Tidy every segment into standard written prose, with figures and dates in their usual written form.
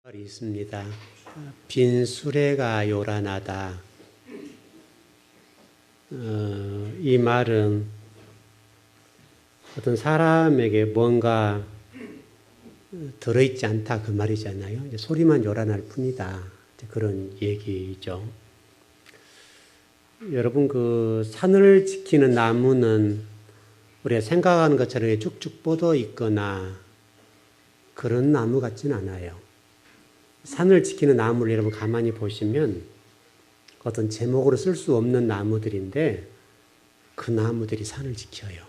말이 있습니다. 빈 수레가 요란하다. 이 말은 어떤 사람에게 뭔가 들어있지 않다 그 말이잖아요. 이제 소리만 요란할 뿐이다. 그런 얘기죠. 여러분, 그 산을 지키는 나무는 우리가 생각하는 것처럼 쭉쭉 뻗어 있거나 그런 나무 같진 않아요. 산을 지키는 나무를 여러분 가만히 보시면 어떤 제목으로 쓸 수 없는 나무들인데 그 나무들이 산을 지켜요.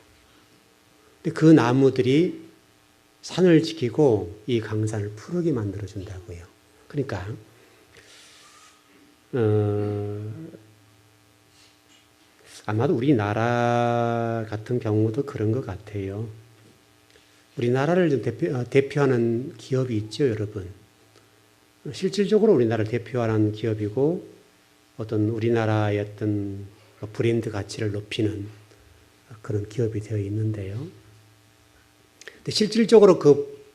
근데 그 나무들이 산을 지키고 이 강산을 푸르게 만들어준다고요. 그러니까 아마도 우리나라 같은 경우도 그런 것 같아요. 우리나라를 좀 대표하는 기업이 있죠, 여러분. 실질적으로 우리나라를 대표하는 기업이고 어떤 우리나라의 어떤 브랜드 가치를 높이는 그런 기업이 되어 있는데요. 근데 실질적으로 그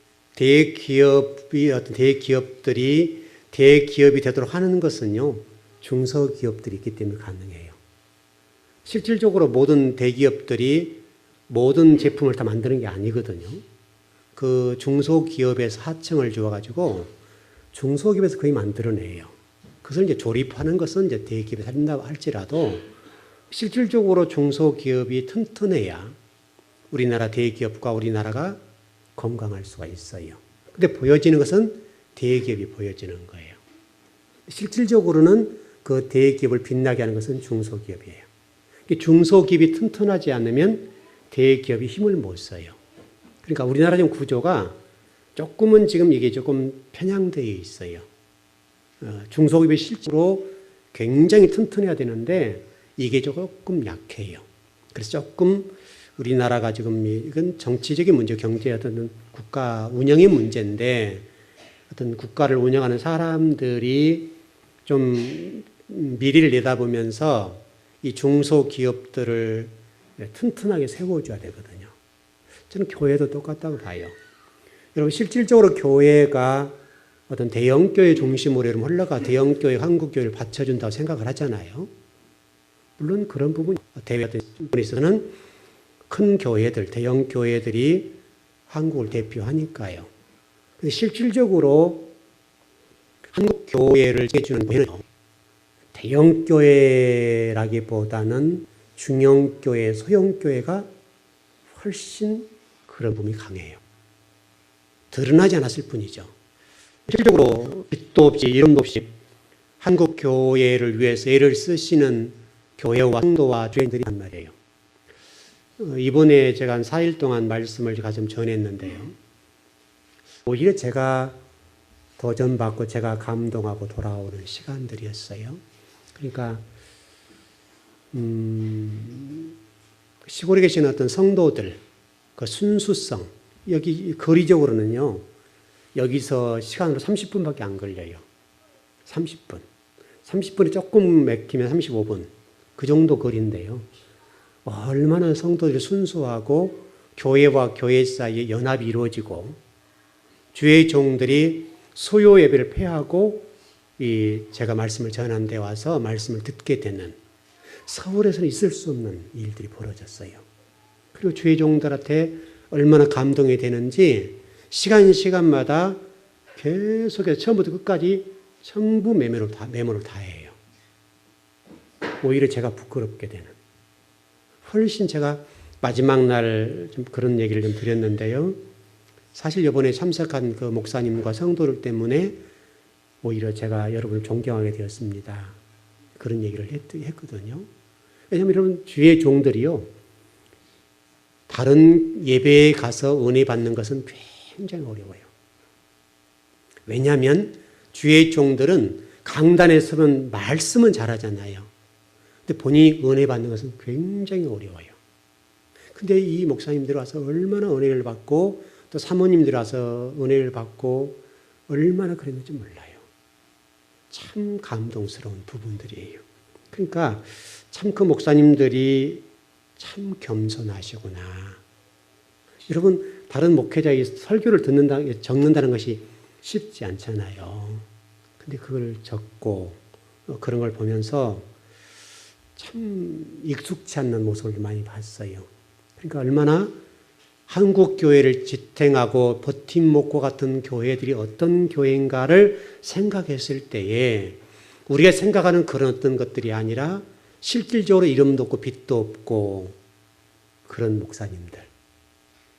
대기업들이 대기업이 되도록 하는 것은요, 중소기업들이 있기 때문에 가능해요. 실질적으로 모든 대기업들이 모든 제품을 다 만드는 게 아니거든요. 그 중소기업에서 하청을 주어가지고 중소기업에서 거의 만들어내요. 그것을 이제 조립하는 것은 이제 대기업에 살린다고 할지라도 실질적으로 중소기업이 튼튼해야 우리나라 대기업과 우리나라가 건강할 수가 있어요. 근데 보여지는 것은 대기업이 보여지는 거예요. 실질적으로는 그 대기업을 빛나게 하는 것은 중소기업이에요. 중소기업이 튼튼하지 않으면 대기업이 힘을 못 써요. 그러니까 우리나라 지금 구조가 조금은 지금 이게 조금 편향되어 있어요. 중소기업이 실제로 굉장히 튼튼해야 되는데 이게 조금 약해요. 그래서 조금 우리나라가 지금 이건 정치적인 문제, 경제 어떤 국가 운영의 문제인데 어떤 국가를 운영하는 사람들이 좀 미래를 내다보면서 이 중소기업들을 튼튼하게 세워줘야 되거든요. 저는 교회도 똑같다고 봐요. 여러분, 실질적으로 교회가 어떤 대형교회 중심으로 여러분 흘러가 대형교회, 한국교회를 받쳐준다고 생각을 하잖아요. 물론 그런 부분이 어떤 부분에 있어서는 큰 교회들, 대형교회들이 한국을 대표하니까요. 근데 실질적으로 한국교회를 해주는 교회는 대형교회라기보다는 중형교회, 소형교회가 훨씬 그런 부분이 강해요. 드러나지 않았을 뿐이죠. 실질적으로 빛도 없이 이름도 없이 한국 교회를 위해서 애를 쓰시는 교회와 성도와 주인들이 한 말이에요. 이번에 제가 한 4일 동안 말씀을 제가 좀 전했는데요. 오히려 제가 도전받고 제가 감동하고 돌아오는 시간들이었어요. 그러니까 시골에 계시는 어떤 성도들, 그 순수성, 여기 거리적으로는요, 여기서 시간으로 30분밖에 안 걸려요. 30분. 30분이 조금 막히면 35분. 그 정도 거리인데요. 얼마나 성도들이 순수하고 교회와 교회 사이에 연합이 이루어지고 주의 종들이 소요 예배를 폐하고 제가 말씀을 전한 데 와서 말씀을 듣게 되는 서울에서는 있을 수 없는 일들이 벌어졌어요. 그리고 주의 종들한테 얼마나 감동이 되는지 시간마다 계속해서 처음부터 끝까지 전부 메모를 다 해요. 오히려 제가 부끄럽게 되는. 훨씬 제가 마지막 날 좀 그런 얘기를 좀 드렸는데요. 사실 이번에 참석한 그 목사님과 성도들 때문에 오히려 제가 여러분을 존경하게 되었습니다. 그런 얘기를 했거든요. 왜냐하면 여러분, 주의 종들이요, 다른 예배에 가서 은혜 받는 것은 굉장히 어려워요. 왜냐하면 주의 종들은 강단에 서면 말씀은 잘하잖아요. 근데 본인이 은혜 받는 것은 굉장히 어려워요. 근데 이 목사님들 와서 얼마나 은혜를 받고 또 사모님들 와서 은혜를 받고 얼마나 그랬는지 몰라요. 참 감동스러운 부분들이에요. 그러니까 참 그 목사님들이 참 겸손하시구나. 여러분, 다른 목회자의 설교를 적는다는 것이 쉽지 않잖아요. 근데 그걸 적고 그런 걸 보면서 참 익숙치 않는 모습을 많이 봤어요. 그러니까 얼마나 한국 교회를 지탱하고 버팀목과 같은 교회들이 어떤 교회인가를 생각했을 때에 우리가 생각하는 그런 어떤 것들이 아니라 실질적으로 이름도 없고 빛도 없고 그런 목사님들,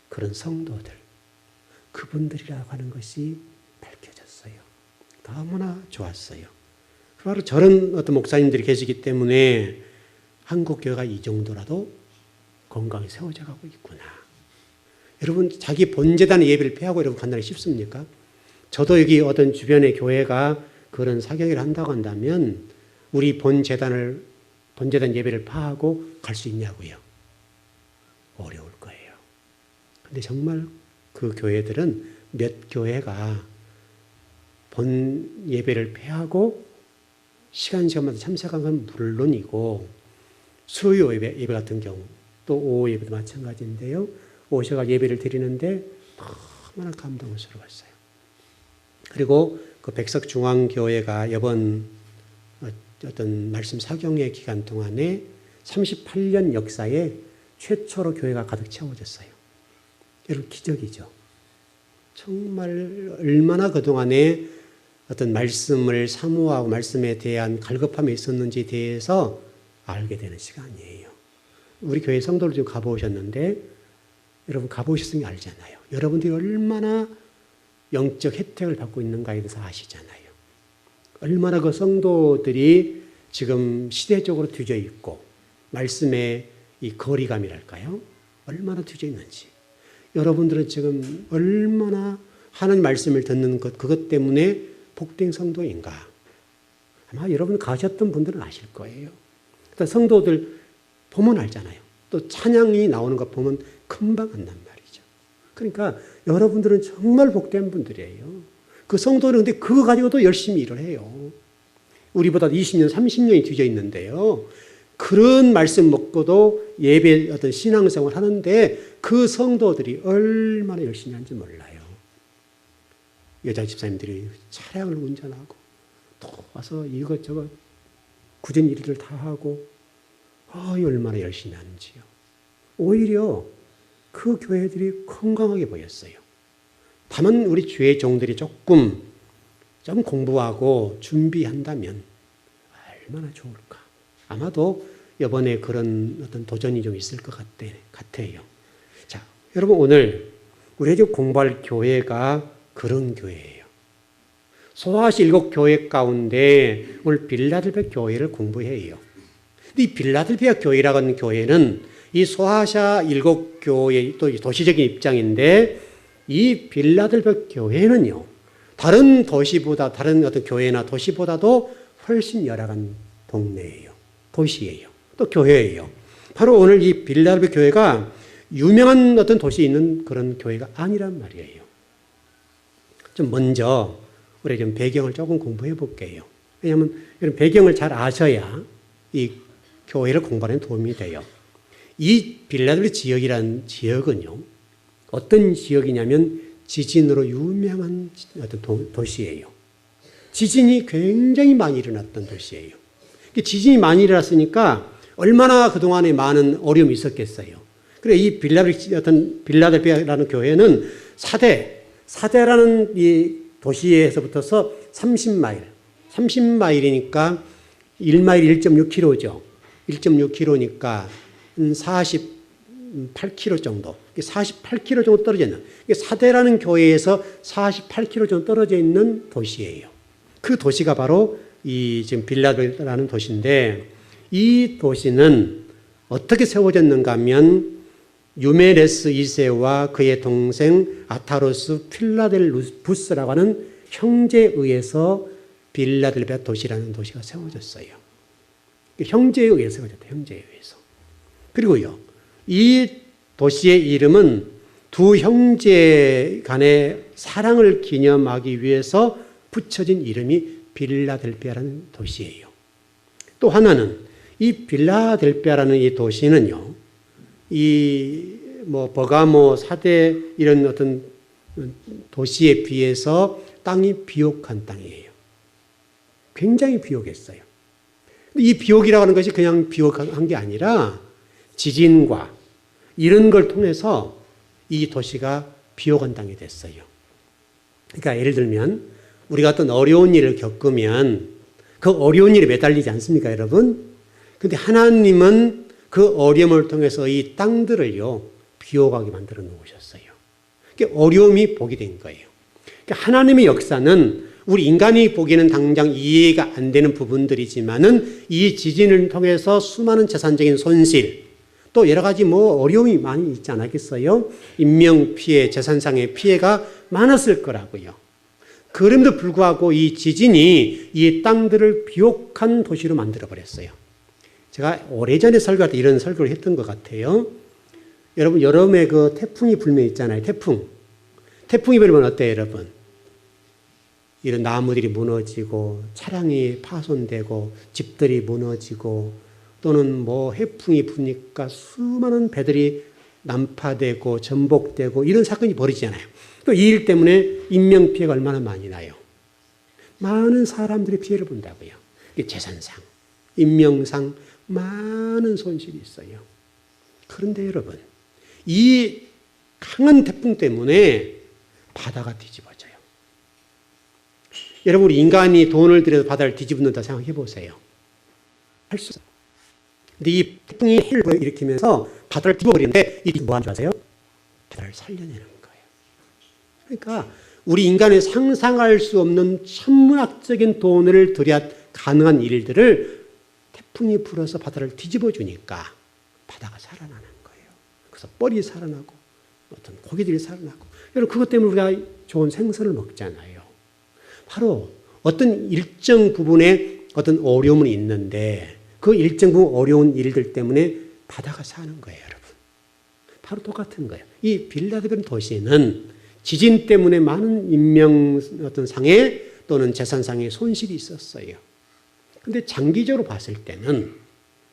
그런 성도들, 그분들이라고 하는 것이 밝혀졌어요. 너무나 좋았어요. 바로 저런 어떤 목사님들이 계시기 때문에 한국 교회가 이 정도라도 건강히 세워져 가고 있구나. 여러분, 자기 본재단의 예배를 폐하고 여러분 간단히 쉽습니까? 저도 여기 어떤 주변의 교회가 그런 사경을 한다고 한다면 우리 본재단 예배를 파하고 갈 수 있냐고요? 어려울 거예요. 근데 정말 그 교회들은 몇 교회가 본 예배를 폐하고 시간마다 참석한 건 물론이고 수요 예배 같은 경우 또 오후 예배도 마찬가지인데요. 오셔가 예배를 드리는데 너무나 감동스러웠어요. 그리고 그 백석중앙교회가 이번 어떤 말씀 사경의 기간 동안에 38년 역사에 최초로 교회가 가득 채워졌어요. 여러분 기적이죠. 정말 얼마나 그동안에 어떤 말씀을 사모하고 말씀에 대한 갈급함이 있었는지에 대해서 알게 되는 시간이에요. 우리 교회 성도들 좀 가보셨는데 여러분 가보셨으니 알잖아요. 여러분들이 얼마나 영적 혜택을 받고 있는가에 대해서 아시잖아요. 얼마나 그 성도들이 지금 시대적으로 뒤져 있고 말씀의 이 거리감이랄까요? 얼마나 뒤져 있는지. 여러분들은 지금 얼마나 하나님 말씀을 듣는 것 그것 때문에 복된 성도인가? 아마 여러분 가셨던 분들은 아실 거예요. 일단 성도들 보면 알잖아요. 또 찬양이 나오는 거 보면 금방 안단 말이죠. 그러니까 여러분들은 정말 복된 분들이에요. 그 성도는 근데 그거 가지고도 열심히 일을 해요. 우리보다 20년, 30년이 뒤져 있는데요. 그런 말씀 먹고도 예배 어떤 신앙생활을 하는데 그 성도들이 얼마나 열심히 하는지 몰라요. 여자 집사님들이 차량을 운전하고 또 와서 이것저것 굳은 일들을 다 하고 얼마나 열심히 하는지요. 오히려 그 교회들이 건강하게 보였어요. 다만 우리 주의 종들이 조금 좀 공부하고 준비한다면 얼마나 좋을까. 아마도 이번에 그런 어떤 도전이 좀 있을 것 같아요. 자, 여러분 오늘 우리가 지금 공부할 교회가 그런 교회예요. 소아시 7교회 가운데 오늘 빌라델피아 교회를 공부해요. 이 빌라델피아 교회라고 하는 교회는 이 소아시아 7교회 또 도시적인 입장인데 이 빌라델피아 교회는요. 다른 도시보다 다른 어떤 교회나 도시보다도 훨씬 열악한 동네예요. 도시예요. 또 교회예요. 바로 오늘 이 빌라델피아 교회가 유명한 어떤 도시에 있는 그런 교회가 아니란 말이에요. 좀 먼저 우리 좀 배경을 조금 공부해 볼게요. 왜냐하면 이런 배경을 잘 아셔야 이 교회를 공부하는 데 도움이 돼요. 이 빌라델피아 지역이라는 지역은요. 어떤 지역이냐면 지진으로 유명한 어떤 도시예요. 지진이 굉장히 많이 일어났던 도시예요. 지진이 많이 일어났으니까 얼마나 그동안에 많은 어려움이 있었겠어요. 그래 이 빌라델피아라는 교회는 사대라는 이 도시에서부터서 30마일이니까 1마일 1.6km죠. 1.6km니까 48km 정도. 48km 정도 떨어져 있는. 사대라는 교회에서 48km 정도 떨어져 있는 도시예요. 그 도시가 바로 이 지금 빌라델피아라는 도시인데 이 도시는 어떻게 세워졌는가 하면 유메네스 2세와 그의 동생 아타로스 필라델부스라고 하는 형제에 의해서 빌라델피아 도시라는 도시가 세워졌어요. 형제에 의해서 세워졌다. 형제에 의해서. 그리고요. 이 도시의 이름은 두 형제 간의 사랑을 기념하기 위해서 붙여진 이름이 빌라델피아라는 도시예요. 또 하나는 이 빌라델피아라는 이 도시는요. 버가모, 사대 이런 어떤 도시에 비해서 땅이 비옥한 땅이에요. 굉장히 비옥했어요. 이 비옥이라고 하는 것이 그냥 비옥한 게 아니라 지진과 이런 걸 통해서 이 도시가 비옥한 땅이 됐어요. 그러니까 예를 들면 우리가 어떤 어려운 일을 겪으면 그 어려운 일에 매달리지 않습니까, 여러분? 근데 하나님은 그 어려움을 통해서 이 땅들을요, 비옥하게 만들어 놓으셨어요. 그러니까 어려움이 복이 된 거예요. 그러니까 하나님의 역사는 우리 인간이 보기에는 당장 이해가 안 되는 부분들이지만은 이 지진을 통해서 수많은 재산적인 손실, 또 여러 가지 어려움이 많이 있지 않았겠어요? 인명피해, 재산상의 피해가 많았을 거라고요. 그럼에도 불구하고 이 지진이 이 땅들을 비옥한 도시로 만들어버렸어요. 제가 오래전에 설교할 때 이런 설교를 했던 것 같아요. 여러분, 여름에 그 태풍이 불면 있잖아요. 태풍이 불면 어때요, 여러분? 이런 나무들이 무너지고 차량이 파손되고 집들이 무너지고 또는 해풍이 부니까 수많은 배들이 난파되고 전복되고 이런 사건이 벌어지잖아요. 또 이 일 때문에 인명피해가 얼마나 많이 나요. 많은 사람들이 피해를 본다고요. 재산상, 인명상 많은 손실이 있어요. 그런데 여러분, 이 강한 태풍 때문에 바다가 뒤집어져요. 여러분, 우리 인간이 돈을 들여서 바다를 뒤집는다 생각해 보세요. 할 수 없어요. 근데 이 태풍이 해를 일으키면서 바다를 뒤집어버리는데 이게 뭐 하는 줄 아세요? 바다를 살려내는 거예요. 그러니까 우리 인간이 상상할 수 없는 천문학적인 돈을 들여야 가능한 일들을 태풍이 불어서 바다를 뒤집어주니까 바다가 살아나는 거예요. 그래서 뻘이 살아나고 어떤 고기들이 살아나고, 여러분 그것 때문에 우리가 좋은 생선을 먹잖아요. 바로 어떤 일정 부분에 어떤 어려움은 있는데 그 일정 부분 어려운 일들 때문에 바다가 사는 거예요, 여러분. 바로 똑같은 거예요. 이 빌라델비아 도시는 지진 때문에 많은 인명 어떤 상해 또는 재산상의 손실이 있었어요. 그런데 장기적으로 봤을 때는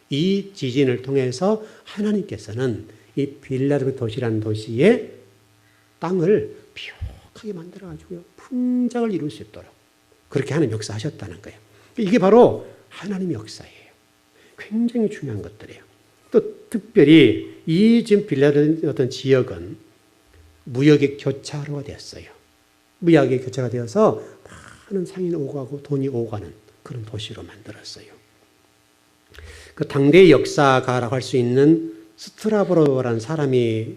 이 지진을 통해서 하나님께서는 이 빌라델비아 도시라는 도시의 땅을 비옥하게 만들어가지고요, 풍작을 이룰 수 있도록 그렇게 하나님 역사하셨다는 거예요. 이게 바로 하나님의 역사예요. 굉장히 중요한 것들이에요. 또 특별히 이 지금 빌라델비아 어떤 지역은 무역의 교차로가 되었어요. 무역의 교차가 되어서 많은 상인이 오고 가고 돈이 오고 가는 그런 도시로 만들었어요. 그 당대의 역사가라고 할 수 있는 스트라보라는 사람이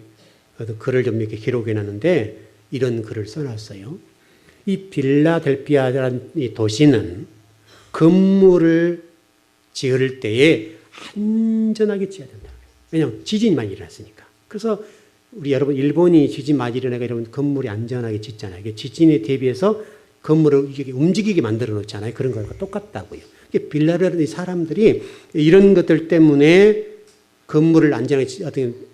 글을 좀 이렇게 기록해 놨는데 이런 글을 써놨어요. 이 빌라델비아라는 이 도시는 건물을 지을 때에 안전하게 지어야 된다. 왜냐하면 지진이 많이 일어났으니까. 그래서 우리 여러분 일본이 지진 많이 일어나니까 여러분 건물이 안전하게 짓잖아요. 이게 지진에 대비해서 건물을 이렇게 움직이게 만들어 놓잖아요. 그런 거랑 똑같다고요. 빌라델비아 사람들이 이런 것들 때문에 건물을 안전하게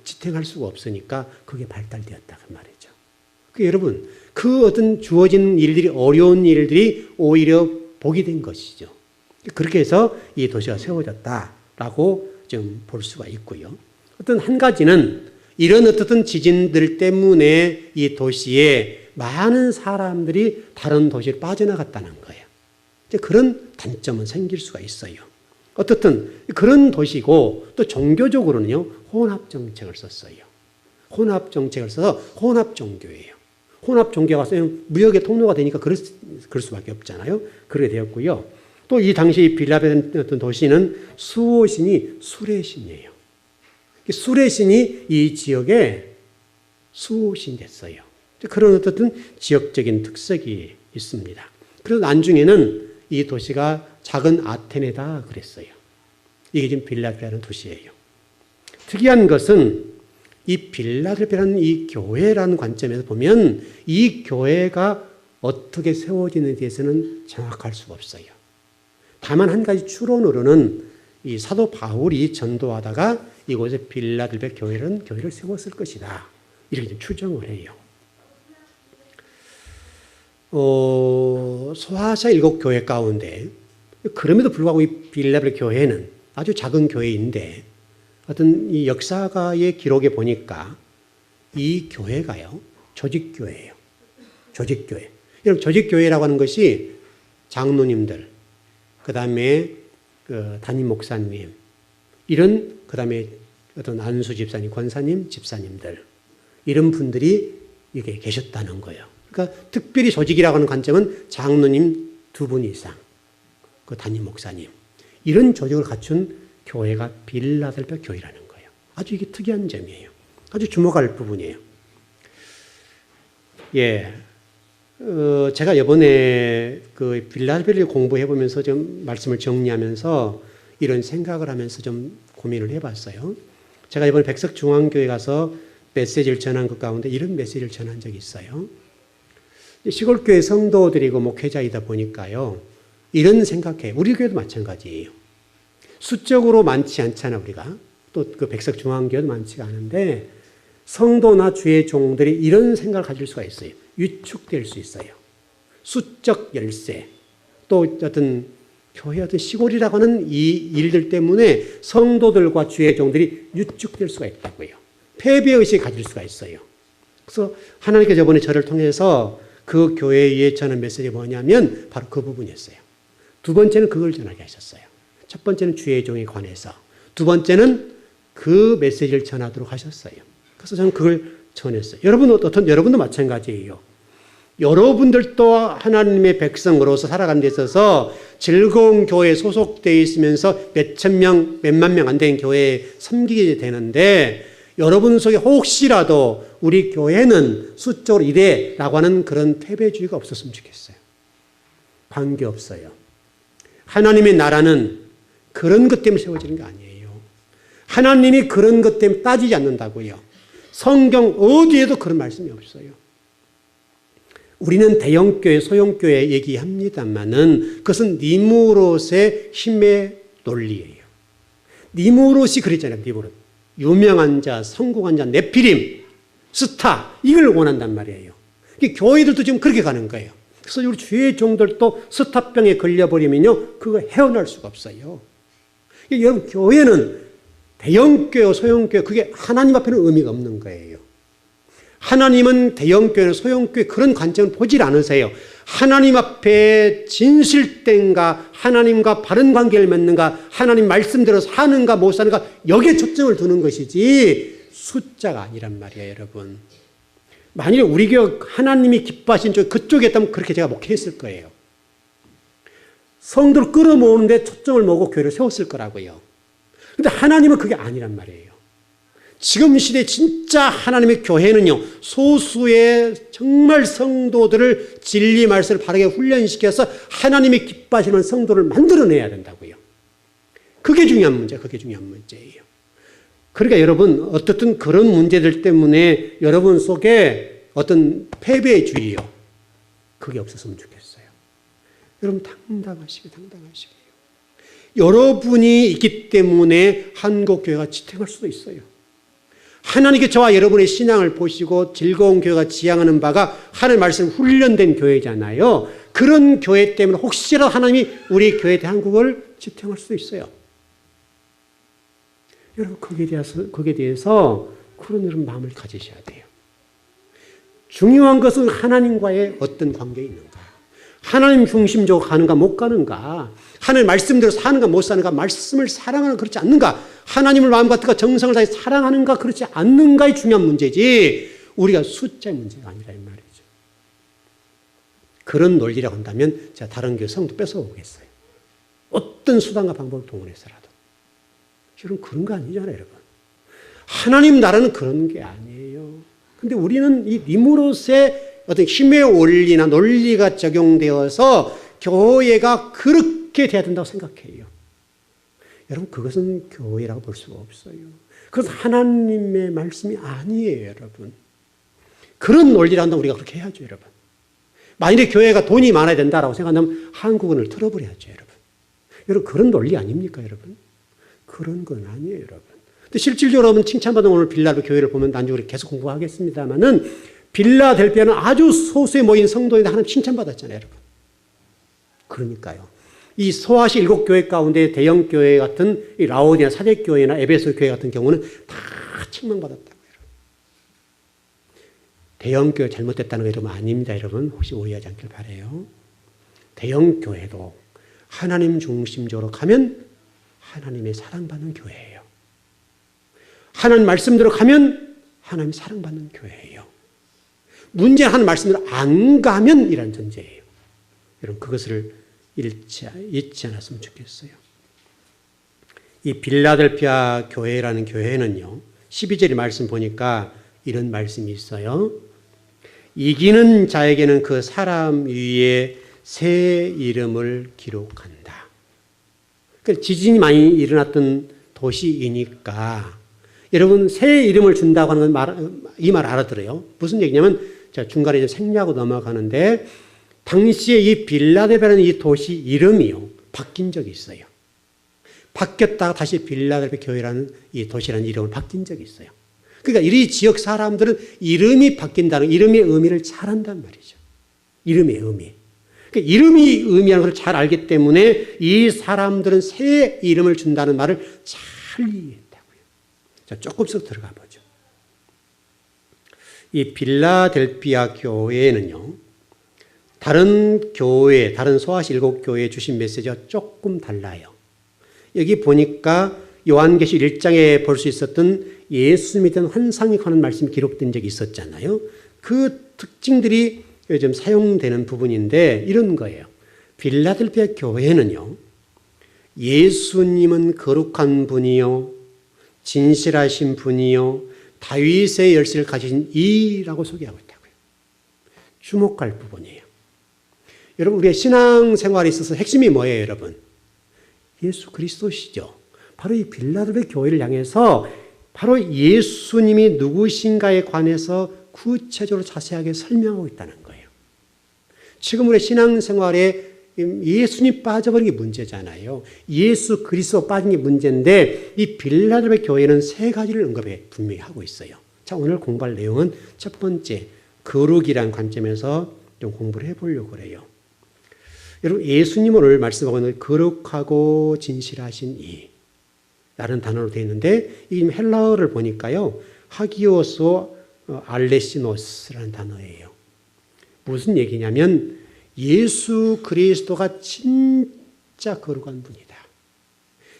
지탱할 수가 없으니까 그게 발달되었다 그 말이죠. 여러분 그 어떤 주어진 일들이 어려운 일들이 오히려 복이 된 것이죠. 그렇게 해서 이 도시가 세워졌다라고 좀 볼 수가 있고요. 어떤 한 가지는 이런 어떤 지진들 때문에 이 도시에 많은 사람들이 다른 도시로 빠져나갔다는 거예요. 그런 단점은 생길 수가 있어요. 어떻든 그런 도시고 또 종교적으로는요, 혼합 정책을 썼어요. 혼합 정책을 써서 혼합 종교예요. 혼합 종교가 무역의 통로가 되니까 그럴 수밖에 없잖아요. 그렇게 되었고요. 또 이 당시 빌라델비아 어떤 도시는 수호신이 수레 신이에요. 수레 신이 이 지역에 수호신이 됐어요. 그런 어떤 지역적인 특색이 있습니다. 그래서 나중에는 이 도시가 작은 아테네다 그랬어요. 이게 지금 빌라델비아라는 도시예요. 특이한 것은 이 빌라델비아라는 이 교회라는 관점에서 보면 이 교회가 어떻게 세워지는지에 대해서는 정확할 수가 없어요. 다만 한 가지 추론으로는 이 사도 바울이 전도하다가 이곳에 빌라델비아 교회를 세웠을 것이다. 이렇게 좀 추정을 해요. 소아시아 7교회 가운데 그럼에도 불구하고 이 빌라델비아 교회는 아주 작은 교회인데 어떤 이 역사가의 기록에 보니까 이 교회가요, 조직교회예요. 조직교회. 여러분, 조직교회라고 하는 것이 장로님들, 그 다음에 담임 목사님, 이런, 그 다음에 어떤 안수 집사님, 권사님, 집사님들, 이런 분들이 이게 계셨다는 거예요. 그러니까 특별히 조직이라고 하는 관점은 장로님 2분 이상, 그 담임 목사님, 이런 조직을 갖춘 교회가 빌라델피아 교회라는 거예요. 아주 이게 특이한 점이에요. 아주 주목할 부분이에요. 예. 제가 이번에 그 빌라델피아를 공부해 보면서 좀 말씀을 정리하면서 이런 생각을 하면서 좀 고민을 해 봤어요. 제가 이번에 백석중앙교회 가서 메시지를 전한 것 가운데 이런 메시지를 전한 적이 있어요. 시골교회 성도들이고 목회자이다 보니까요, 이런 생각해요. 우리 교회도 마찬가지예요. 수적으로 많지 않잖아, 우리가. 또 그 백석중앙교회도 많지가 않은데, 성도나 주의 종들이 이런 생각을 가질 수가 있어요. 위축될 수 있어요. 수적 열세, 또 어떤 교회 어떤 시골이라고 하는 이 일들 때문에 성도들과 주의 종들이 위축될 수가 있다고요. 패배의식을 가질 수가 있어요. 그래서 하나님께서 이번에 저를 통해서 그 교회에 전한 메시지가 뭐냐면 바로 그 부분이었어요. 두 번째는 그걸 전하게 하셨어요. 첫 번째는 주의 종에 관해서, 두 번째는 그 메시지를 전하도록 하셨어요. 그래서 저는 그걸 전했어요. 여러분도 마찬가지예요. 여러분들도 하나님의 백성으로서 살아가는 데 있어서 즐거운 교회에 소속되어 있으면서 몇천 명, 몇만 명 안 되는 교회에 섬기게 되는데, 여러분 속에 혹시라도 우리 교회는 수적으로 이래라고 하는 그런 패배주의가 없었으면 좋겠어요. 관계없어요. 하나님의 나라는 그런 것 때문에 세워지는 게 아니에요. 하나님이 그런 것 때문에 따지지 않는다고요. 성경 어디에도 그런 말씀이 없어요. 우리는 대형교회, 소형교회 얘기합니다만은 그것은 니무롯의 힘의 논리예요. 니무롯이 그랬잖아요. 니무롯. 유명한 자, 성공한 자, 네피림, 스타, 이걸 원한단 말이에요. 교회들도 지금 그렇게 가는 거예요. 그래서 우리 주의 종들도 스타병에 걸려버리면요, 그거 헤어날 수가 없어요. 여러분, 교회는 대형교회, 소형교회, 그게 하나님 앞에는 의미가 없는 거예요. 하나님은 대형교회나 소형교회 그런 관점을 보질 않으세요. 하나님 앞에 진실된가, 하나님과 바른 관계를 맺는가, 하나님 말씀대로 사는가 못 사는가, 여기에 초점을 두는 것이지 숫자가 아니란 말이에요, 여러분. 만약에 우리 교회 하나님이 기뻐하신 쪽 그쪽에 있다면 그렇게 제가 목회했을 거예요. 성도를 끌어모으는데 초점을 모으고 교회를 세웠을 거라고요. 근데 하나님은 그게 아니란 말이에요. 지금 시대 진짜 하나님의 교회는요, 소수의 정말 성도들을 진리 말씀을 바르게 훈련시켜서 하나님이 기뻐하시는 성도를 만들어내야 된다고요. 그게 중요한 문제예요. 그게 중요한 문제예요. 그러니까 여러분, 어떻든 그런 문제들 때문에 여러분 속에 어떤 패배주의요, 그게 없었으면 좋겠어요. 여러분 당당하시게. 여러분이 있기 때문에 한국교회가 지탱할 수도 있어요. 하나님께 저와 여러분의 신앙을 보시고 즐거운 교회가 지향하는 바가 하나님의 말씀 훈련된 교회잖아요. 그런 교회 때문에 혹시라도 하나님이 우리 교회 대한국을 지탱할 수도 있어요. 여러분 거기에 대해서 그런 여러분 마음을 가지셔야 돼요. 중요한 것은 하나님과의 어떤 관계에 있는가. 하나님 중심적으로 가는가 못 가는가. 하나님 말씀대로 사는가 못 사는가. 말씀을 사랑하는가 그렇지 않는가. 하나님을 마음과 뜻과 정성을 다해 사랑하는가 그렇지 않는가의 중요한 문제지 우리가 숫자의 문제가 아니라 이 말이죠. 그런 논리라고 한다면 제가 다른 교회 성도 뺏어오겠어요. 어떤 수단과 방법을 동원해서라도. 여러분 그런 거 아니잖아요, 여러분. 하나님 나라는 그런 게 아니에요. 근데 우리는 이 니무롯의 어떤 힘의 원리나 논리가 적용되어서 교회가 그렇게 돼야 된다고 생각해요. 여러분 그것은 교회라고 볼 수가 없어요. 그것은 하나님의 말씀이 아니에요, 여러분. 그런 논리를 한다면 우리가 그렇게 해야죠, 여러분. 만일에 교회가 돈이 많아야 된다라고 생각하면 한국은을 틀어버려야죠, 여러분. 여러분 그런 논리 아닙니까, 여러분? 그런 건 아니에요, 여러분. 근데 실질적으로 여러분 칭찬받은 오늘 빌라델피아 교회를 보면 나중에 계속 공부하겠습니다만은 빌라델피아는 아주 소수에 모인 성도인데 하나님 칭찬받았잖아요, 여러분. 그러니까요. 이 소아시 7교회 가운데 대형 교회 같은 이 라오디아 사대교회나 에베소 교회 같은 경우는 다 책망받았다고요. 대형교회 잘못됐다는 거 여러분 아닙니다. 여러분 혹시 오해하지 않길 바라요. 대형교회도 하나님 중심적으로 가면 하나님의 사랑받는 교회예요. 하나님 말씀대로 가면 하나님 사랑받는 교회예요. 문제는 하나님 말씀대로 안 가면 이란 전제예요. 여러분 그것을 잊지 않았으면 좋겠어요. 이 빌라델피아 교회라는 교회는요. 12절의 말씀 보니까 이런 말씀이 있어요. 이기는 자에게는 그 사람 위에 새 이름을 기록한다. 그러니까 지진이 많이 일어났던 도시이니까 여러분 새 이름을 준다고 하는 이 말 알아들어요. 무슨 얘기냐면 제가 중간에 좀 생략하고 넘어가는데 당시에 이 빌라델피아라는 이 도시 이름이요. 바뀐 적이 있어요. 바뀌었다가 다시 빌라델피아 교회라는 이 도시라는 이름을 바뀐 적이 있어요. 그러니까 이 지역 사람들은 이름이 바뀐다는 이름의 의미를 잘 안단 말이죠. 이름의 의미. 그러니까 이름이 의미하는 것을 잘 알기 때문에 이 사람들은 새 이름을 준다는 말을 잘 이해했다고요. 자, 조금씩 들어가 보죠. 이 빌라델피아 교회는요. 다른 교회, 다른 소아시 7교회에 주신 메시지가 조금 달라요. 여기 보니까 요한계시 1장에 볼 수 있었던 예수 믿은 환상에 관한 말씀이 기록된 적이 있었잖아요. 그 특징들이 요즘 사용되는 부분인데 이런 거예요. 빌라델피아 교회는요. 예수님은 거룩한 분이요. 진실하신 분이요. 다윗의 열쇠를 가지신 이라고 소개하고 있다고요. 주목할 부분이에요. 여러분 우리의 신앙생활에 있어서 핵심이 뭐예요 여러분? 예수 그리스도시죠. 바로 이 빌라델피아 교회를 향해서 바로 예수님이 누구신가에 관해서 구체적으로 자세하게 설명하고 있다는 거예요. 지금 우리 신앙생활에 예수님 빠져버린 게 문제잖아요. 예수 그리스도 빠진 게 문제인데 이 빌라델피아 교회는 세 가지를 언급해 분명히 하고 있어요. 자, 오늘 공부할 내용은 첫 번째 거룩이라는 관점에서 좀 공부를 해보려고 그래요. 여러분 예수님은 오늘 말씀하고 있는 거룩하고 진실하신 이 라는 단어로 되어 있는데 이 헬라어를 보니까요. 하기오스 알레시노스라는 단어예요. 무슨 얘기냐면 예수 그리스도가 진짜 거룩한 분이다.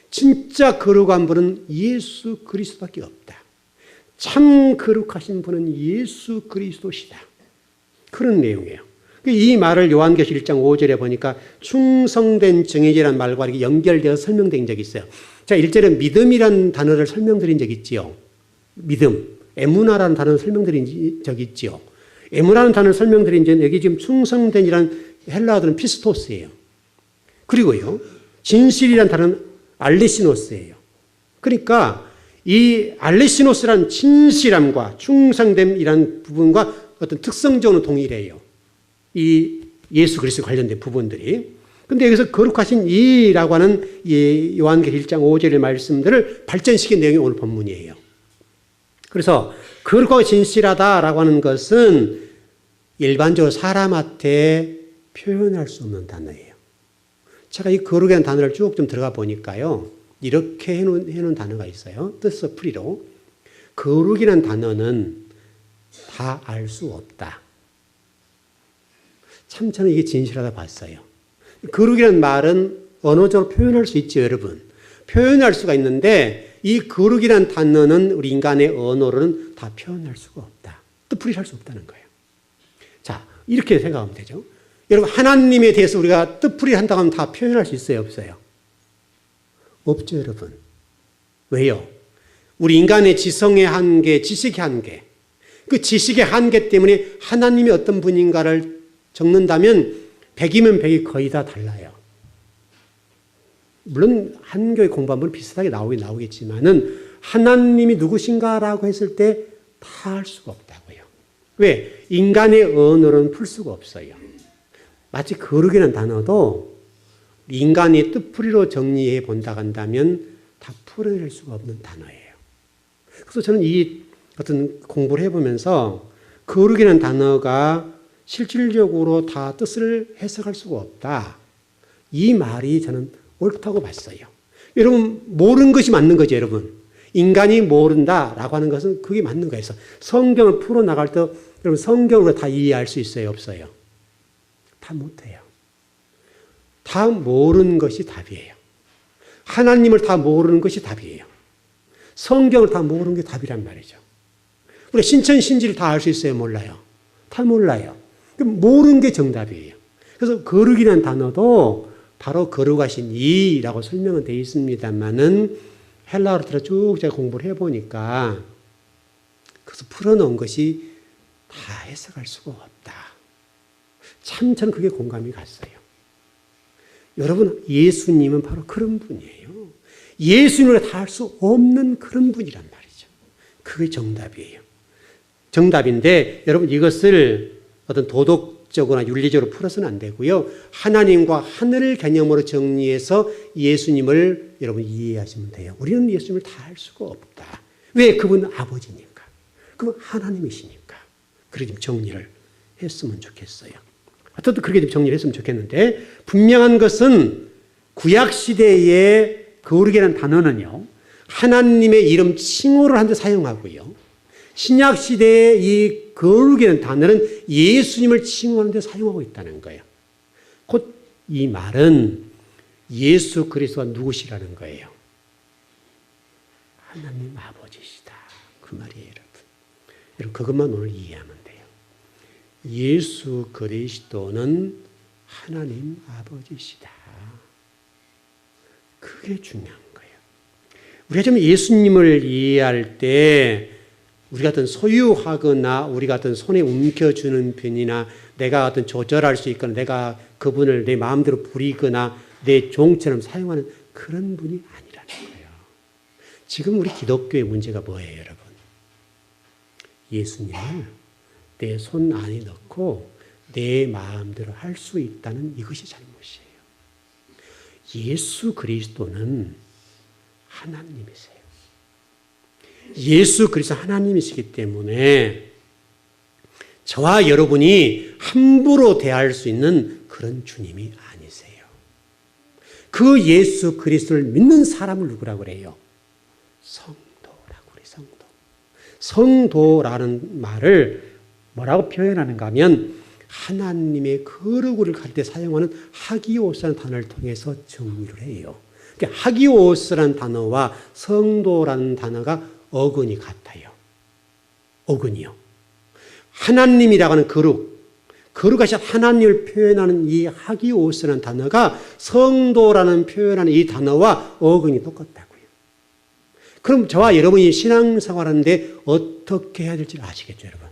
진짜 거룩한 분은 예수 그리스도밖에 없다. 참 거룩하신 분은 예수 그리스도시다. 그런 내용이에요. 이 말을 요한계시 1장 5절에 보니까 충성된 정의제라는 말과 이렇게 연결되어 설명된 적이 있어요. 자, 1절에 믿음이라는 단어를 설명드린 적이 있지요. 믿음. 에무나라는 단어를 설명드린 적이 있지요. 에무나라는 단어를 설명드린 적은 여기 지금 충성된이라는 헬라어들은 피스토스예요. 그리고요. 진실이라는 단어는 알레시노스예요. 그러니까 이 알레시노스라는 진실함과 충성됨이라는 부분과 어떤 특성적으로 동일해요. 이 예수 그리스도 관련된 부분들이. 근데 여기서 거룩하신 이라고 하는 요한계시 1장 5절의 말씀들을 발전시킨 내용이 오늘 본문이에요. 그래서 거룩하고 진실하다라고 하는 것은 일반적으로 사람한테 표현할 수 없는 단어예요. 제가 이 거룩이라는 단어를 쭉 좀 들어가 보니까요. 이렇게 해놓은 단어가 있어요. 뜻서 풀이로. 거룩이라는 단어는 다 알 수 없다. 참 저는 이게 진실하다 봤어요. 거룩이라는 말은 언어적으로 표현할 수 있죠, 여러분. 표현할 수가 있는데 이 거룩이라는 단어는 우리 인간의 언어로는 다 표현할 수가 없다. 뜻풀이할 수 없다는 거예요. 자, 이렇게 생각하면 되죠. 여러분 하나님에 대해서 우리가 뜻풀이 한다고 하면 다 표현할 수 있어요, 없어요? 없죠, 여러분. 왜요? 우리 인간의 지성의 한계, 지식의 한계. 그 지식의 한계 때문에 하나님이 어떤 분인가를 적는다면 100이면 100이 거의 다 달라요. 물론 한교의 공부하면 비슷하게 나오겠지만은 하나님이 누구신가라고 했을 때 다 알 수가 없다고요. 왜? 인간의 언어로는 풀 수가 없어요. 마치 거룩이라는 단어도 인간이 뜻풀이로 정리해 본다고 한다면 다 풀어낼 수가 없는 단어예요. 그래서 저는 이 어떤 공부를 해보면서 거룩이라는 단어가 실질적으로 다 뜻을 해석할 수가 없다. 이 말이 저는 옳다고 봤어요. 여러분 모르는 것이 맞는 거죠, 여러분. 인간이 모른다라고 하는 것은 그게 맞는 거예요. 성경을 풀어나갈 때 여러분 성경으로 다 이해할 수 있어요? 없어요? 다 못해요. 다 모르는 것이 답이에요. 하나님을 다 모르는 것이 답이에요. 성경을 다 모르는 게 답이란 말이죠. 우리가 신천신지를 다 알 수 있어요? 몰라요? 다 몰라요. 모르는 게 정답이에요. 그래서 거룩이라는 단어도 바로 거룩하신 이라고 설명은 되어 있습니다만은 헬라어로 쭉 제가 공부를 해보니까 그래서 풀어놓은 것이 다 해석할 수가 없다. 참 저는 그게 공감이 갔어요. 여러분 예수님은 바로 그런 분이에요. 예수님을 다 할 수 없는 그런 분이란 말이죠. 그게 정답이에요. 정답인데 여러분 이것을 어떤 도덕적으로나 윤리적으로 풀어서는 안 되고요. 하나님과 하늘 개념으로 정리해서 예수님을 여러분 이해하시면 돼요. 우리는 예수님을 다 할 수가 없다. 왜? 그분은 아버지니까. 그분 하나님이시니까. 그렇게 좀 정리를 했으면 좋겠어요. 어떻든 그렇게 좀 정리를 했으면 좋겠는데 분명한 것은 구약시대의 거룩이라는 단어는요. 하나님의 이름 칭호를 한 데 사용하고요. 신약시대의 이 거룩이라는 단어는 예수님을 칭호하는 데 사용하고 있다는 거예요. 곧 이 말은 예수 그리스도가 누구시라는 거예요. 하나님 아버지시다. 그 말이에요, 여러분. 여러분 그것만 오늘 이해하면 돼요. 예수 그리스도는 하나님 아버지시다. 그게 중요한 거예요. 우리가 좀 예수님을 이해할 때 우리가 어떤 소유하거나 우리가 어떤 손에 움켜주는 편이나 내가 어떤 조절할 수 있거나 내가 그분을 내 마음대로 부리거나 내 종처럼 사용하는 그런 분이 아니라는 거예요. 지금 우리 기독교의 문제가 뭐예요, 여러분? 예수님을 내 손 안에 넣고 내 마음대로 할 수 있다는 이것이 잘못이에요. 예수 그리스도는 하나님이세요. 예수 그리스도 하나님이시기 때문에 저와 여러분이 함부로 대할 수 있는 그런 주님이 아니세요. 그 예수 그리스도를 믿는 사람을 누구라고 그래요? 성도라고 그래요. 성도. 성도라는 말을 뭐라고 표현하는가 하면 하나님의 거룩을 갈 때 사용하는 하기오스라는 단어를 통해서 정리를 해요. 그러니까 하기오스라는 단어와 성도라는 단어가 어근이 같아요. 어근이요. 하나님이라고 하는 거룩하신 하나님을 표현하는 이 하기오스라는 단어가 성도라는 표현하는 이 단어와 어근이 똑같다고요. 그럼 저와 여러분이 신앙생활하는데 어떻게 해야 될지 아시겠죠, 여러분?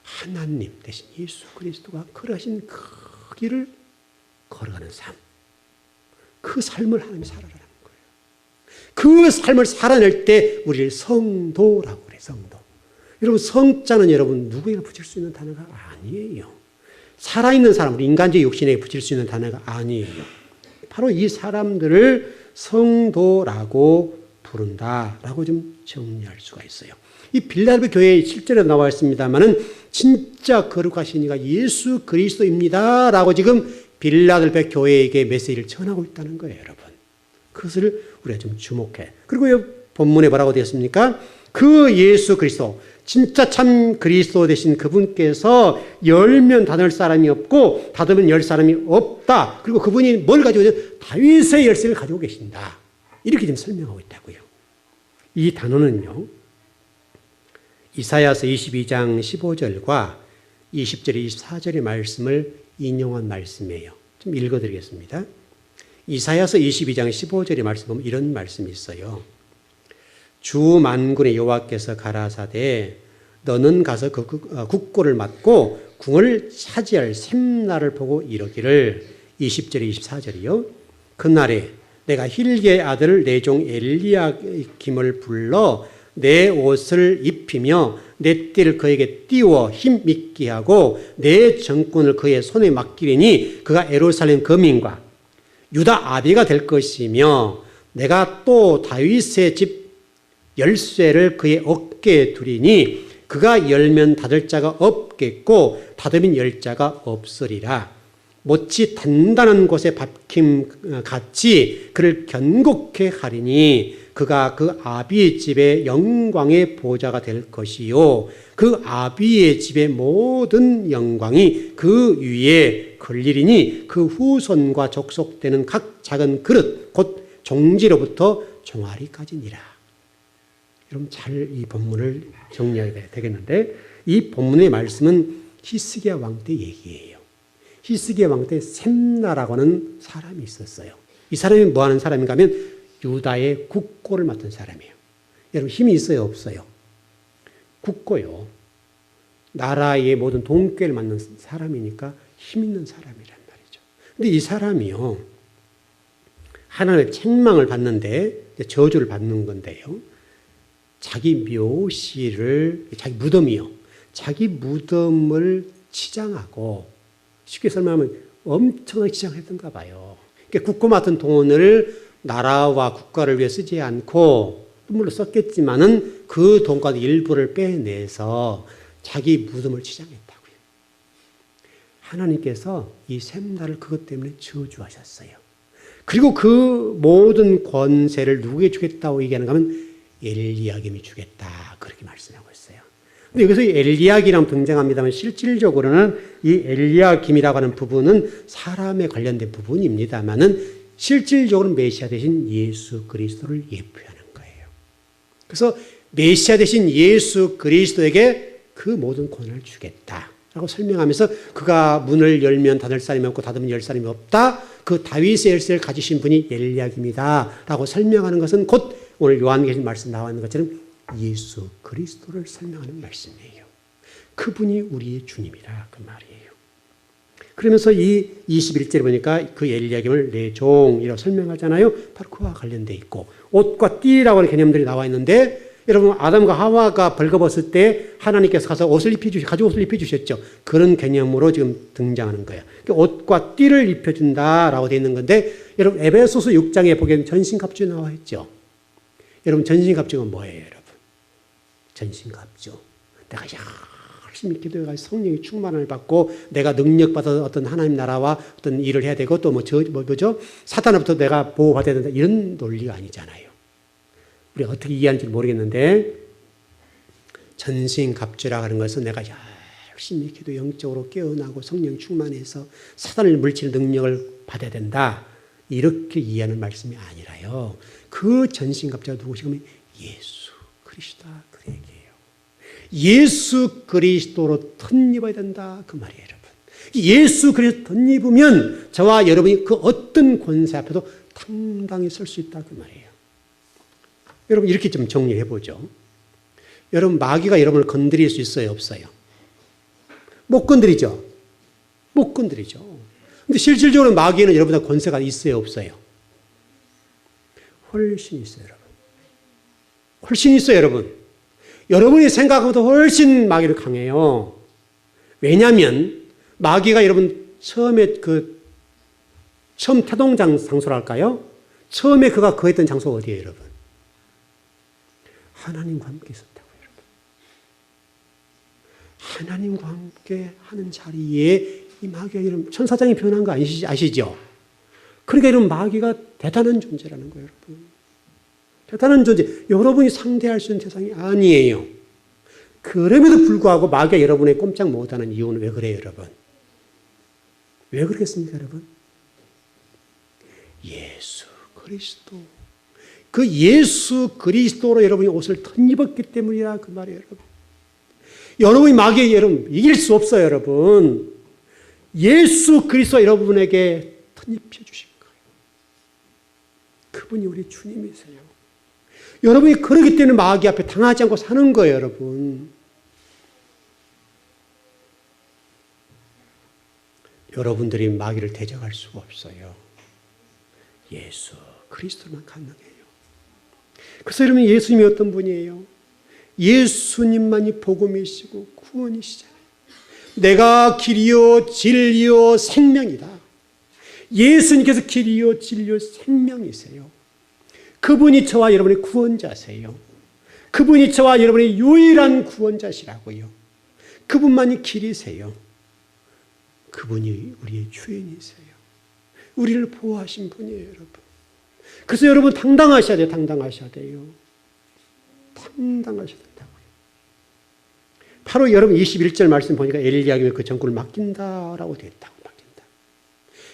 하나님 대신 예수 그리스도가 걸어가신 그 길을 걸어가는 삶. 그 삶을 하나님이 살아라는 거예요. 그 삶을 살아낼 때 우리를 성도라고 그래요. 성도. 여러분 성자는 여러분 누구에나 붙일 수 있는 단어가 아니에요. 살아있는 사람, 인간적 욕심에 붙일 수 있는 단어가 아니에요. 바로 이 사람들을 성도라고 부른다라고 좀 정리할 수가 있어요. 이 빌라델비아 교회에 실제로 나와 있습니다만은 진짜 거룩하신 이가 예수 그리스도입니다라고 지금 빌라델비아 교회에게 메시지를 전하고 있다는 거예요, 여러분. 그것을 우리가 좀 주목해. 그리고 이 본문에 뭐라고 되었습니까? 그 예수 그리스도, 진짜 참 그리스도 되신 그분께서 열면 닫을 사람이 없고 닫으면 열 사람이 없다. 그리고 그분이 뭘 가지고 있냐? 다윗의 열쇠를 가지고 계신다. 이렇게 지금 설명하고 있다고요. 이 단어는요. 이사야서 22장 15절과 20절, 24절의 말씀을 인용한 말씀이에요. 좀 읽어드리겠습니다. 이사야서 22장 15절의 말씀 보면 이런 말씀이 있어요. 주 만군의 여호와께서 가라사대 너는 가서 그 국고를 맞고 궁을 차지할 샘날을 보고 이르기를 20절, 24절이요. 그날에 내가 힐기의 아들 내 종 엘리야김을 불러 내 옷을 입히며 내 띠를 그에게 띄워 힘 있게 하고 내 정권을 그의 손에 맡기리니 그가 예루살렘 거민과 유다 아비가 될 것이며 내가 또 다윗의 집 열쇠를 그의 어깨에 두리니 그가 열면 닫을 자가 없겠고 닫으면 열 자가 없으리라. 못이 단단한 곳에 박힘 같이 그를 견고케 하리니 그가 그 아비의 집의 영광의 보좌가 될 것이요 그 아비의 집의 모든 영광이 그 위에 걸리리니 그 후손과 족속되는 각 작은 그릇 곧 종지로부터 종아리까지니라. 여러분 잘 이 본문을 정리해야 되겠는데 이 본문의 말씀은 히스기야 왕 때 얘기예요. 히스기야 왕 때 셈나라고 하는 사람이 있었어요. 이 사람이 뭐 하는 사람인가 하면 유다의 국고를 맡은 사람이에요. 여러분 힘이 있어요 없어요? 국고요. 나라의 모든 동꾀를 맡는 사람이니까 힘 있는 사람이란 말이죠. 근데 이 사람이요. 하나님의 책망을 받는데 저주를 받는 건데요. 자기 묘실을 자기 무덤이요. 자기 무덤을 치장하고 쉽게 설명하면 엄청나게 치장했던가 봐요. 그러니까 국고 맡은 돈을 나라와 국가를 위해 쓰지 않고 물론 썼겠지만은 그 돈과 일부를 빼내서 자기 무덤을 치장했다고요. 하나님께서 이 셈나를 그것 때문에 저주하셨어요. 그리고 그 모든 권세를 누구에게 주겠다고 얘기하는가 하면 엘리야김이 주겠다 그렇게 말씀하고 있어요. 근데 여기서 엘리야김이라고 등장합니다만 실질적으로는 이 엘리야김이라고 하는 부분은 사람에 관련된 부분입니다만은 실질적으로 메시아 대신 예수 그리스도를 예표하는 거예요. 그래서 메시아 대신 예수 그리스도에게 그 모든 권한을 주겠다라고 설명하면서 그가 문을 열면 닫을 사람이 없고 닫으면 열 사람이 없다. 그 다윗의 열쇠를 가지신 분이 엘리야김이다라고 설명하는 것은 곧 오늘 요한계시록 말씀 나와 있는 것처럼 예수 그리스도를 설명하는 말씀이에요. 그분이 우리의 주님이라 그 말이에요. 그러면서 이 21절에 보니까 그 엘리야김을 내 종이라고 설명하잖아요. 바로 그와 관련되어 있고 옷과 띠라고 하는 개념들이 나와 있는데 여러분 아담과 하와가 벌거벗을 때 하나님께서 가서 가죽 옷을 입혀주셨죠. 그런 개념으로 지금 등장하는 거예요. 그러니까 옷과 띠를 입혀준다라고 되어 있는 건데 여러분 에베소서 6장에 보기에는 전신갑주 나와 있죠. 여러분 전신갑주가 뭐예요 여러분? 전신갑주. 내가 열심히 기도해서 성령의 충만을 받고 내가 능력받아 어떤 하나님 나라와 어떤 일을 해야 되고 또 뭐죠? 사탄으로부터 내가 보호받아야 된다 이런 논리가 아니잖아요. 우리가 어떻게 이해하는지 모르겠는데 전신갑주라고 하는 것은 내가 열심히 기도 영적으로 깨어나고 성령 충만해서 사탄을 물리칠 능력을 받아야 된다 이렇게 이해하는 말씀이 아니라요. 그 전신갑주가 누구시냐면 예수 그리스도다 그 얘기예요. 예수 그리스도로 덧입어야 된다 그 말이에요 여러분. 예수 그리스도 덧입으면 저와 여러분이 그 어떤 권세 앞에도 당당히 설 수 있다 그 말이에요. 여러분 이렇게 좀 정리해 보죠. 여러분 마귀가 여러분을 건드릴 수 있어요 없어요? 못 건드리죠. 못 건드리죠. 근데 실질적으로 마귀에는 여러분의 권세가 있어요 없어요? 훨씬 있어요 여러분. 훨씬 있어요 여러분. 여러분이 생각보다 훨씬 마귀를 강해요. 왜냐하면 마귀가 여러분 처음에 처음 태동 장소랄까요? 처음에 그가 거했던 장소가 어디예요 여러분? 하나님과 함께 있었다고요 여러분. 하나님과 함께 하는 자리에 이 마귀가 여러분 천사장이 변한 거 아시죠? 그러니까 여러분 마귀가 대단한 존재라는 거예요 여러분. 대단한 존재. 여러분이 상대할 수 있는 대상이 아니에요. 그럼에도 불구하고 마귀가 여러분의 꼼짝 못하는 이유는 왜 그래요 여러분? 왜 그러겠습니까 여러분? 예수 그리스도. 그 예수 그리스도로 여러분이 옷을 덧입었기 때문이라 그 말이에요 여러분. 여러분이 마귀에 여러분 이길 수 없어요 여러분. 예수 그리스도 여러분에게 덧입혀 주신 거예요. 그분이 우리 주님이세요. 여러분이 그러기 때문에 마귀 앞에 당하지 않고 사는 거예요 여러분. 여러분들이 마귀를 대적할 수가 없어요. 예수 그리스도만 가능해요. 그래서 여러분 예수님이 어떤 분이에요? 예수님만이 복음이시고 구원이시잖아요. 내가 길이요 진리요 생명이다. 예수님께서 길이요 진리요 생명이세요. 그분이 저와 여러분의 구원자세요. 그분이 저와 여러분의 유일한 구원자시라고요. 그분만이 길이세요. 그분이 우리의 주인이세요. 우리를 보호하신 분이에요 여러분. 그래서 여러분 당당하셔야 돼요. 당당하셔야 돼요. 당당하셔야 된다고요. 바로 여러분 21절 말씀 보니까 엘리야에게 그 전권을 맡긴다라고 되어 있다고. 맡긴다.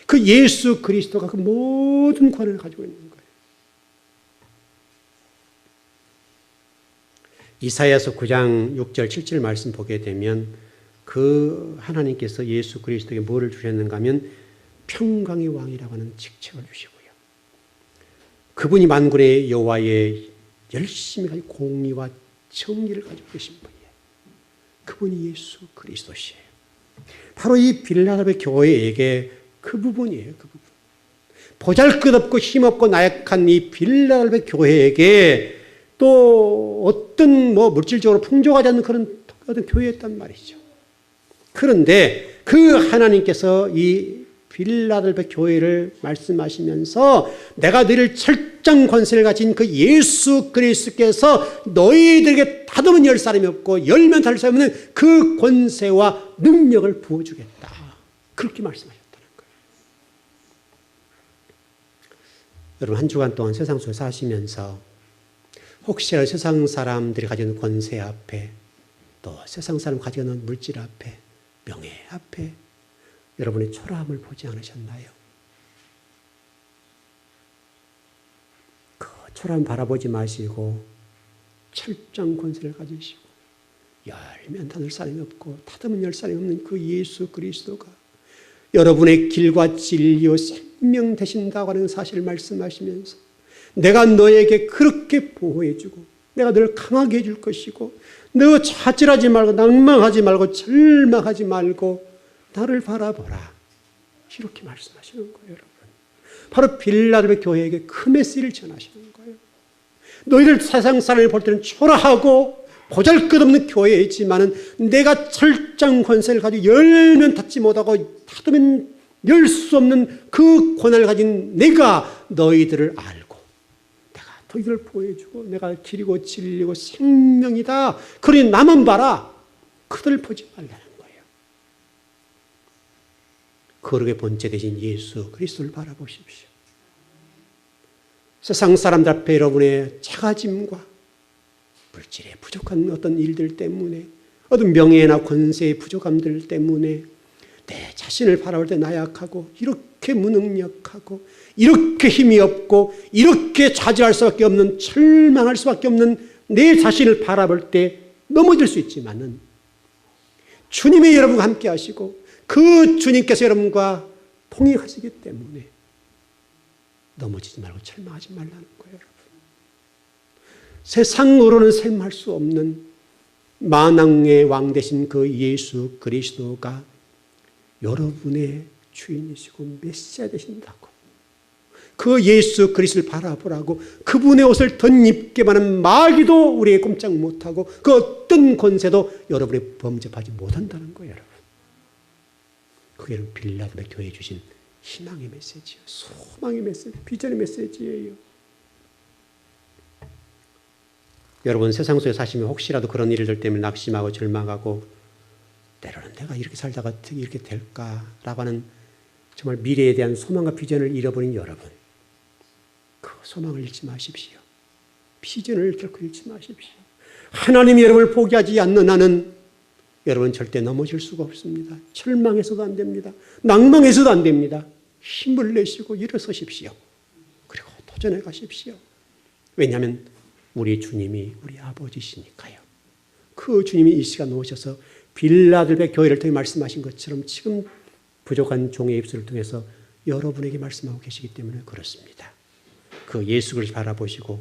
그 예수 그리스도가 그 모든 권한을 가지고 있는 거예요. 이사야서 9장 6절 7절 말씀 보게 되면 그 하나님께서 예수 그리스도에게 뭐를 주셨는가 하면 평강의 왕이라고 하는 직책을 주시고요. 그분이 만군의 여호와의 열심히 가지고 공의와 정의를 가지고 계신 분이에요. 그분이 예수 그리스도시에요. 바로 이 빌라델비아 교회에게 그 부분이에요. 그 부분. 보잘것없고 힘없고 나약한 이 빌라델비아 교회에게 또 어떤 물질적으로 풍족하지 않는 그런 어떤 교회였단 말이죠. 그런데 그 하나님께서 이 빌라델비아 교회를 말씀하시면서 내가 너희를 철장 권세를 가진 그 예수 그리스도께서 너희들에게 닫으면 열 사람이 없고 열면 닫을 사람이 없는 그 권세와 능력을 부어주겠다. 그렇게 말씀하셨다는 거예요. 여러분 한 주간 동안 세상 속에 사시면서 혹시라도 세상 사람들이 가지고 있는 권세 앞에 또 세상 사람이 가지고 있는 물질 앞에 명예 앞에 여러분의 초라함을 보지 않으셨나요? 그 초라함 바라보지 마시고 철장 권세를 가지시고 열면 닫을 사람이 없고 닫으면 열 사람이 없는 그 예수 그리스도가 여러분의 길과 진리와 생명 되신다고 하는 사실을 말씀하시면서 내가 너에게 그렇게 보호해주고 내가 너를 강하게 해줄 것이고 너 좌절하지 말고 낭망하지 말고 절망하지 말고 나를 바라보라. 이렇게 말씀하시는 거예요, 여러분. 바로 빌라델비아 교회에게 그 메시지를 전하시는 거예요. 너희들 세상 사람을 볼 때는 초라하고 보잘것없는 교회이지만은 내가 철장 권세를 가지고 열면 닫지 못하고 닫으면 열 수 없는 그 권한을 가진 내가 너희들을 알고 내가 너희들을 보여주고 내가 길이고 진리고 생명이다. 그러니 나만 봐라. 그들 보지 말라는 거룩의 본체 되신 예수 그리스도를 바라보십시오. 세상 사람들 앞에 여러분의 작아짐과 물질의 부족한 어떤 일들 때문에 어떤 명예나 권세의 부족함들 때문에 내 자신을 바라볼 때 나약하고 이렇게 무능력하고 이렇게 힘이 없고 이렇게 좌절할 수밖에 없는 절망할 수밖에 없는 내 자신을 바라볼 때 넘어질 수 있지만은 주님이 여러분과 함께 하시고 그 주님께서 여러분과 통행하시기 때문에 넘어지지 말고 절망하지 말라는 거예요, 여러분. 세상으로는 셈할 수 없는 만왕의 왕 되신 그 예수 그리스도가 여러분의 주인이시고 메시아 되신다고. 그 예수 그리스도를 바라보라고 그분의 옷을 덧입게만 하는 마귀도 우리에게 꼼짝 못하고 그 어떤 권세도 여러분에 범접하지 못한다는 거예요, 여러분. 그게 빌라델비아 교회에 주신 희망의 메시지예요. 소망의 메시지, 비전의 메시지예요. 여러분 세상 속에 사시면 혹시라도 그런 일들 때문에 낙심하고 절망하고 때로는 내가 이렇게 살다가 어떻게 이렇게 될까라고 하는 정말 미래에 대한 소망과 비전을 잃어버린 여러분, 그 소망을 잃지 마십시오. 비전을 결코 잃지 마십시오. 하나님이 여러분을 포기하지 않는 한은 여러분 절대 넘어질 수가 없습니다. 절망해서도 안 됩니다. 낭망해서도 안 됩니다. 힘을 내시고 일어서십시오. 그리고 도전해 가십시오. 왜냐하면 우리 주님이 우리 아버지시니까요. 그 주님이 이 시간 오셔서 빌라델비아 교회를 통해 말씀하신 것처럼 지금 부족한 종의 입술을 통해서 여러분에게 말씀하고 계시기 때문에 그렇습니다. 그 예수 그리스도를 바라보시고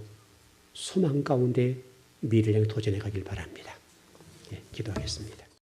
소망 가운데 미래를 향해 도전해 가길 바랍니다. 예, 기도하겠습니다.